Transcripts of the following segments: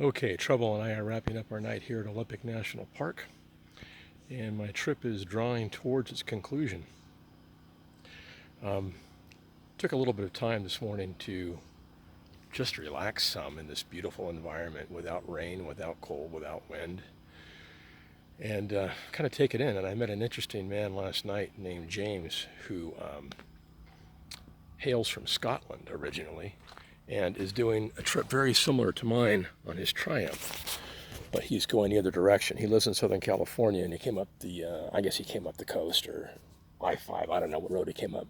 Okay, Trouble and I are wrapping up our night here at Olympic National Park, and my trip is drawing towards its conclusion. Um, Took a little bit of time this morning to just relax some in this beautiful environment without rain, without cold, without wind, and kind of take it in. And I met an interesting man last night named James who hails from Scotland originally and is doing a trip very similar to mine on his Triumph. But he's going the other direction. He lives in Southern California, and he came up I guess he came up the coast or I-5. I don't know what road he came up.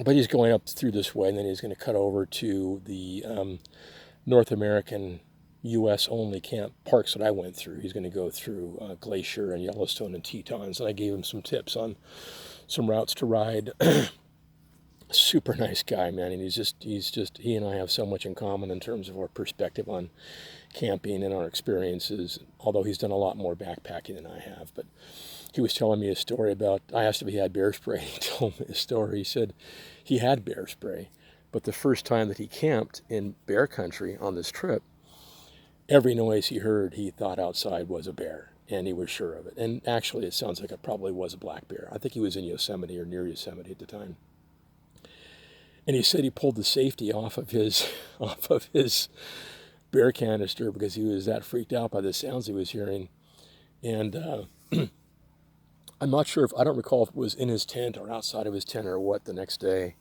But he's going up through this way, and then he's going to cut over to the North American U.S. only camp parks that I went through. He's going to go through Glacier and Yellowstone and Tetons, and I gave him some tips on some routes to ride. Super nice guy, man, and he and I have so much in common in terms of our perspective on camping and our experiences, although he's done a lot more backpacking than I have. But he was telling me a story about, I asked if he had bear spray. He told me a story. He said he had bear spray, but the first time that he camped in bear country on this trip, every noise he heard, he thought outside was a bear, and he was sure of it. And actually, it sounds like it probably was a black bear. I think he was in Yosemite or near Yosemite at the time. And he said he pulled the safety off of his off of his bear canister because he was that freaked out by the sounds he was hearing. And I'm not sure if, I don't recall if it was in his tent or outside of his tent or what the next day,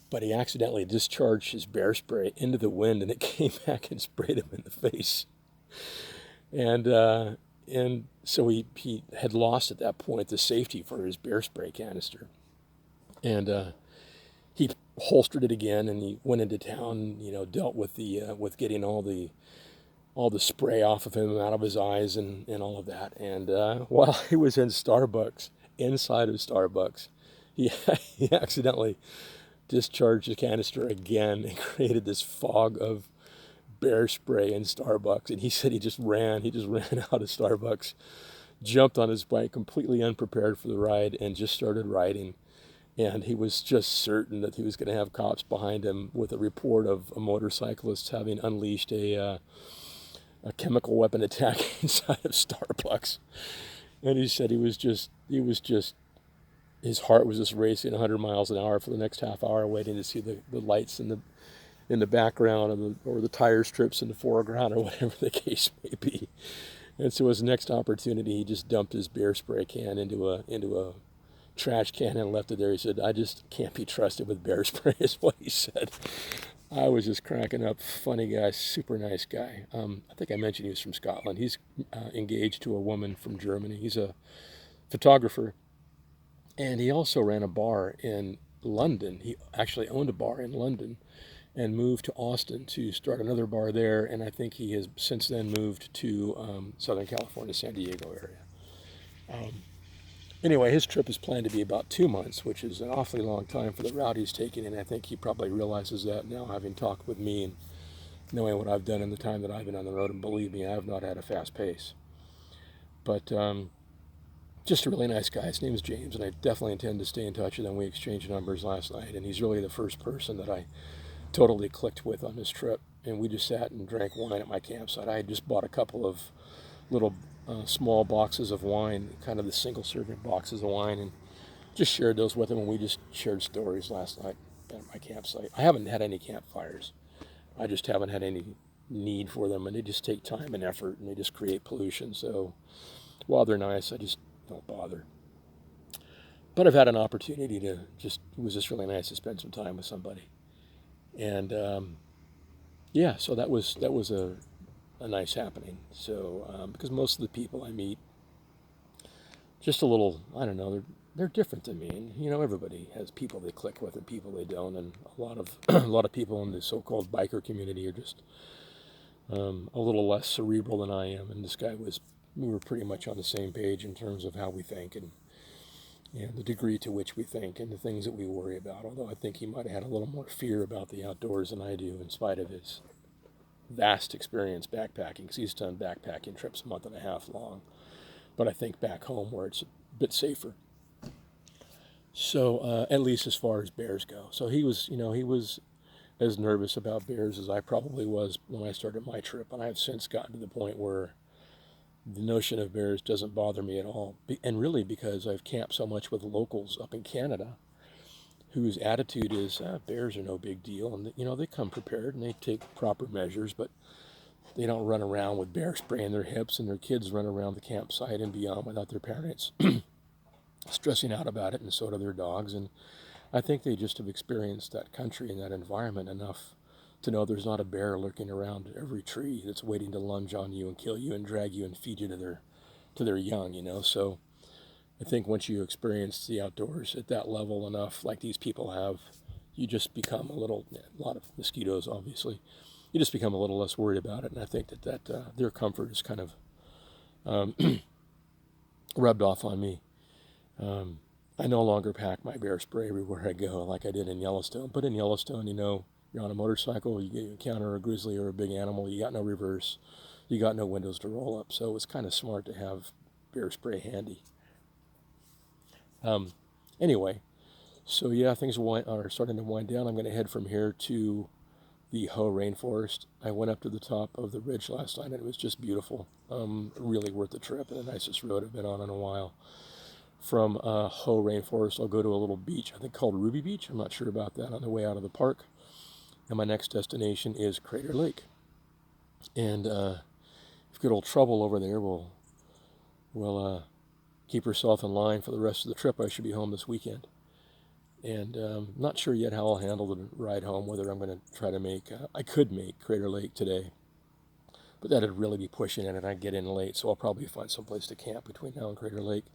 but he accidentally discharged his bear spray into the wind and it came back and sprayed him in the face. And, uh, and so he had lost at that point the safety for his bear spray canister. And he holstered it again and he went into town, dealt with with getting all the spray off of him, out of his eyes, and all of that. And while he was in Starbucks, inside of Starbucks, he, he accidentally discharged the canister again and created this fog of bear spray in Starbucks. And he said he just ran out of Starbucks, jumped on his bike completely unprepared for the ride, and just started riding. And he was just certain that he was going to have cops behind him with a report of a motorcyclist having unleashed a chemical weapon attack inside of Starbucks. And he said his heart was just racing 100 miles an hour for the next half hour, waiting to see the lights in the background or the tire strips in the foreground or whatever the case may be. And so his next opportunity, he just dumped his bear spray can into a trash can and left it there. He said, "I just can't be trusted with bear spray," is what he said. I was just cracking up. Funny guy, super nice guy. I think I mentioned he was from Scotland. He's engaged to a woman from Germany. He's a photographer, and he also ran a bar in London. He actually owned a bar in London and moved to Austin to start another bar there. And I think he has since then moved to Southern California, San Diego area. Anyway, his trip is planned to be about 2 months, which is an awfully long time for the route he's taking. And I think he probably realizes that now, having talked with me and knowing what I've done in the time that I've been on the road. And believe me, I have not had a fast pace. But just a really nice guy. His name is James, and I definitely intend to stay in touch with him. We exchanged numbers last night, and he's really the first person that I totally clicked with on this trip. And we just sat and drank wine at my campsite. I had just bought a couple of little small boxes of wine, kind of the single serving boxes of wine, and just shared those with him. And we just shared stories last night at my campsite. I haven't had any campfires. I just haven't had any need for them, and they just take time and effort, and they just create pollution. So while they're nice, I just don't bother. But I've had an opportunity to it was just really nice to spend some time with somebody. And yeah, so that was a nice happening. So because most of the people I meet, just a little, I don't know, they're different than me, and everybody has people they click with and people they don't, and a lot of a lot of people in the so-called biker community are just a little less cerebral than I am, and this guy was. We were pretty much on the same page in terms of how we think and the degree to which we think and the things that we worry about. Although I think he might have had a little more fear about the outdoors than I do, in spite of his vast experience backpacking, because he's done backpacking trips a month and a half long. But I think back home where it's a bit safer. So at least as far as bears go. So he was as nervous about bears as I probably was when I started my trip, and I have since gotten to the point where the notion of bears doesn't bother me at all. And really because I've camped so much with locals up in Canada whose attitude is, bears are no big deal. And, they come prepared and they take proper measures, but they don't run around with bear spray in their hips, and their kids run around the campsite and beyond without their parents stressing out about it, and so do their dogs. And I think they just have experienced that country and that environment enough to know there's not a bear lurking around every tree that's waiting to lunge on you and kill you and drag you and feed you to their young. So I think once you experience the outdoors at that level enough, like these people have, you just become a lot of mosquitoes, obviously. You just become a little less worried about it, and I think that their comfort is kind of rubbed off on me. I no longer pack my bear spray everywhere I go like I did in Yellowstone. But in Yellowstone, you're on a motorcycle, you encounter a grizzly or a big animal, you got no reverse, you got no windows to roll up. So it's kind of smart to have bear spray handy. Anyway, so yeah, things are starting to wind down. I'm going to head from here to the Hoh Rainforest. I went up to the top of the ridge last night, and it was just beautiful. Really worth the trip, and the nicest road I've been on in a while. From Hoh Rainforest, I'll go to a little beach, I think called Ruby Beach. I'm not sure about that, on the way out of the park. And my next destination is Crater Lake. And if you get a little trouble over there, we'll keep herself in line for the rest of the trip. I should be home this weekend. And not sure yet how I'll handle the ride home, whether I'm going to try to I could make Crater Lake today, but that'd really be pushing it, and I'd get in late, so I'll probably find some place to camp between now and Crater Lake.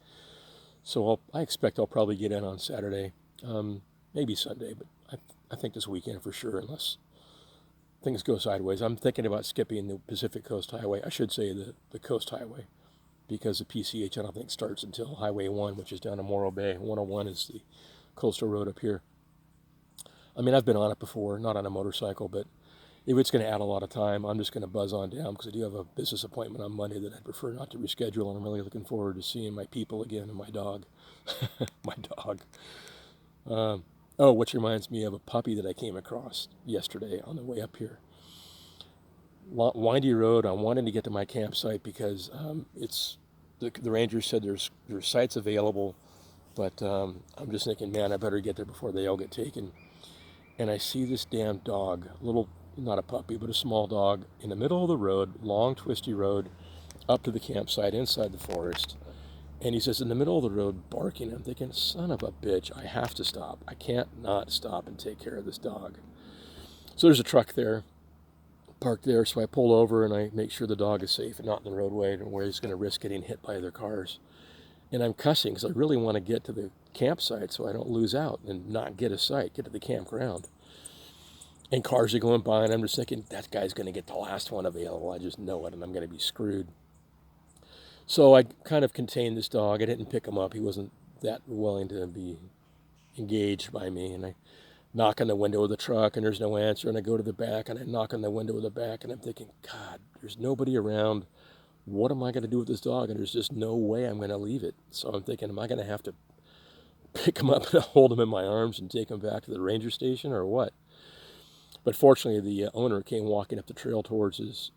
So I expect I'll probably get in on Saturday, maybe Sunday, but I think this weekend for sure, unless things go sideways. I'm thinking about skipping the Pacific Coast Highway. I should say the Coast Highway, because the PCH I don't think starts until Highway 1, which is down to Morro Bay. 101 is the coastal road up here. I mean, I've been on it before, not on a motorcycle, but if it's going to add a lot of time, I'm just going to buzz on down, because I do have a business appointment on Monday that I'd prefer not to reschedule, and I'm really looking forward to seeing my people again and my dog. My dog. Which reminds me of a puppy that I came across yesterday on the way up here. Windy road. I'm wanting to get to my campsite because it's the ranger said there's sites available, but I'm just thinking, man, I better get there before they all get taken. And I see this damn dog, not a puppy, but a small dog, in the middle of the road, long, twisty road, up to the campsite, inside the forest. And he says, in the middle of the road, barking. I'm thinking, son of a bitch, I have to stop. I can't not stop and take care of this dog. So there's a truck there, parked there, so I pull over and I make sure the dog is safe and not in the roadway where he's going to risk getting hit by other cars. And I'm cussing because I really want to get to the campsite so I don't lose out and not get to the campground. And cars are going by, and I'm just thinking, that guy's going to get the last one available. I just know it, and I'm going to be screwed. So I kind of contained this dog. I didn't pick him up. He wasn't that willing to be engaged by me. And I knock on the window of the truck, and there's no answer. And I go to the back, and I knock on the window of the back, and I'm thinking, God, there's nobody around. What am I going to do with this dog? And there's just no way I'm going to leave it. So I'm thinking, am I going to have to pick him up and hold him in my arms and take him back to the ranger station, or what? But fortunately, the owner came walking up the trail towards his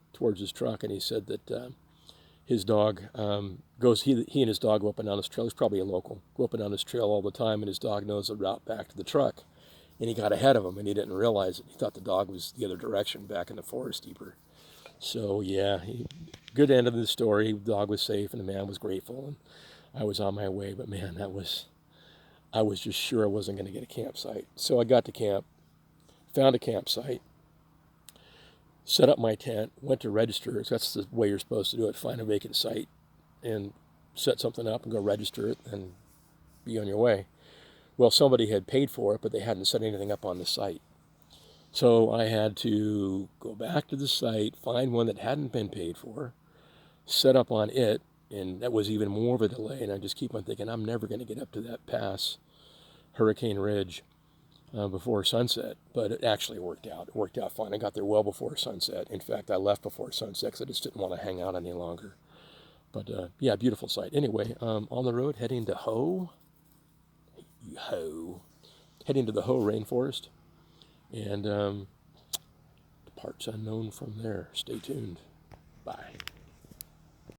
truck, and he said that his dog he and his dog go up and down this trail. He's probably a local. Go up and down this trail all the time, and his dog knows the route back to the truck. And he got ahead of him, and he didn't realize it. He thought the dog was the other direction, back in the forest deeper. So, yeah, good end of the story. The dog was safe, and the man was grateful, and I was on my way. But, man, I was just sure I wasn't going to get a campsite. So I got to camp. Found a campsite, set up my tent, went to register. That's the way you're supposed to do it. Find a vacant site and set something up and go register it and be on your way. Well, somebody had paid for it, but they hadn't set anything up on the site. So I had to go back to the site, find one that hadn't been paid for, set up on it, and that was even more of a delay. And I just keep on thinking, I'm never going to get up to that pass, Hurricane Ridge, before sunset, but it actually worked out. It worked out fine. I got there well before sunset. In fact, I left before sunset because I just didn't want to hang out any longer. But yeah, beautiful site. Anyway, on the road heading to heading to the Hoh Rainforest, and parts unknown from there. Stay tuned. Bye.